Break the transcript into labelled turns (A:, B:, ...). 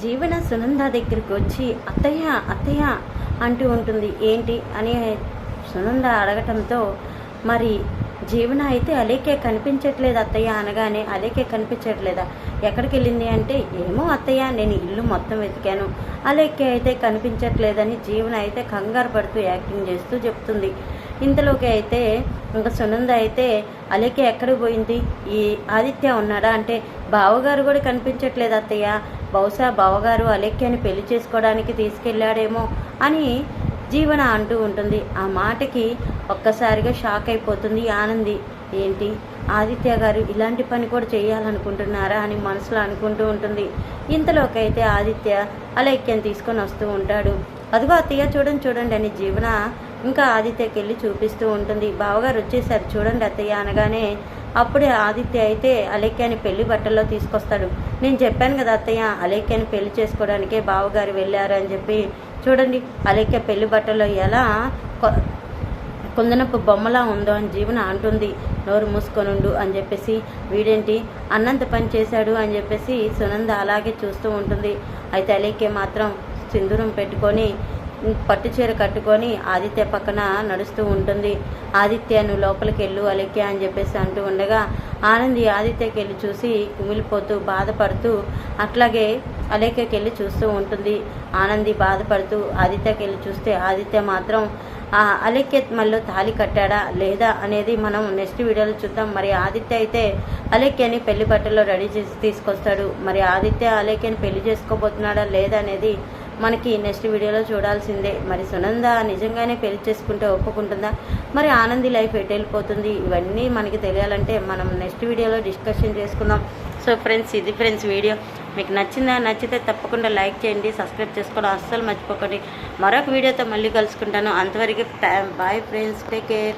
A: జీవన సునంద దగ్గరికి వచ్చి అత్తయ్య అత్తయ్య అంటూ ఉంటుంది. ఏంటి అని సునంద అడగటంతో మరి జీవన అయితే అలేకే కనిపించట్లేదు అత్తయ్య అనగానే, అలేకే కనిపించట్లేదా, ఎక్కడికి వెళ్ళింది అంటే, ఏమో అత్తయ్య నేను ఇల్లు మొత్తం వెతికాను, అలేకే అయితే కనిపించట్లేదని జీవన అయితే కంగారు పడుతూ యాక్టింగ్ చేస్తూ చెప్తుంది. ఇంతలోకి అయితే ఇంకా సునంద అయితే అలేకే ఎక్కడికి పోయింది, ఈ ఆదిత్య ఉన్నాడా అంటే, బావగారు కూడా కనిపించట్లేదు అత్తయ్య, బహుశా బావగారు అలేఖ్యని పెళ్లి చేసుకోవడానికి తీసుకెళ్ళాడేమో అని జీవన అంటూ ఉంటుంది. ఆ మాటకి ఒక్కసారిగా షాక్ అయిపోతుంది ఆనంది. ఏంటి ఆదిత్య గారు ఇలాంటి పని కూడా చేయాలనుకుంటున్నారా అని మనసులో అనుకుంటూ ఉంటుంది. ఇంతలోకైతే ఆదిత్య అలేఖ్యని తీసుకొని వస్తూ ఉంటాడు. అదిగో అత్తయ్య చూడండి చూడండి అని జీవన ఇంకా ఆదిత్యకి వెళ్ళి చూపిస్తూ ఉంటుంది. బావగారు వచ్చేసారు చూడండి అత్తయ్య అనగానే, అప్పుడే ఆదిత్య అయితే అలేఖ్యని పెళ్లి బట్టల్లో తీసుకొస్తాడు. నేను చెప్పాను కదా అత్తయ్య, అలేఖ్యని పెళ్లి చేసుకోవడానికే బావగారు వెళ్ళారు అని చెప్పి, చూడండి అలేఖ్య పెళ్లి బట్టల్లో ఎలా కుందనపు బొమ్మలా ఉందో అని జీవన అంటుంది. నోరు మూసుకొనుండు అని చెప్పేసి, వీడేంటి అన్నంత పని చేశాడు అని చెప్పేసి సునంద అలాగే చూస్తూ ఉంటుంది. అయితే అలేఖ్య మాత్రం సింధూరం పెట్టుకొని పట్టు చీర కట్టుకొని ఆదిత్య పక్కన నడుస్తూ ఉంటుంది. ఆదిత్య నువ్వు లోపలికి వెళ్ళు అలేఖ్య అని చెప్పేసి అంటూ ఉండగా, ఆనంది ఆదిత్యకి వెళ్ళి చూసి కుమిలిపోతూ బాధపడుతూ అట్లాగే అలేఖ్యకి వెళ్ళి చూస్తూ ఉంటుంది. ఆనంది బాధపడుతూ ఆదిత్యకి వెళ్ళి చూస్తే, ఆదిత్య మాత్రం అలేఖ్య మళ్ళీ తాళి కట్టాడా లేదా అనేది మనం నెక్స్ట్ వీడియోలో చూద్దాం. మరి ఆదిత్య అయితే అలేఖ్యని పెళ్లి బట్టల్లో రెడీ చేసి తీసుకొస్తాడు. మరి ఆదిత్య అలేఖ్యని పెళ్లి చేసుకోబోతున్నాడా లేదా అనేది మనకి నెక్స్ట్ వీడియోలో చూడాల్సిందే. మరి సునంద నిజంగానే పెళ్లి చేసుకుంటే ఒప్పుకుంటుందా, మరి ఆనంది లైఫ్ ఎటు వెళ్ళిపోతుంది, ఇవన్నీ మనకి తెలియాలంటే మనం నెక్స్ట్ వీడియోలో డిస్కషన్ చేసుకుందాం. సో ఫ్రెండ్స్, ఇది ఫ్రెండ్స్ వీడియో మీకు నచ్చితే తప్పకుండా లైక్ చేయండి, సబ్స్క్రైబ్ చేసుకోవడం అస్సలు మర్చిపోకండి. మరొక వీడియోతో మళ్ళీ కలుసుకుంటాను. అంతవరకు బాయ్ ఫ్రెండ్స్, టేక్ కేర్.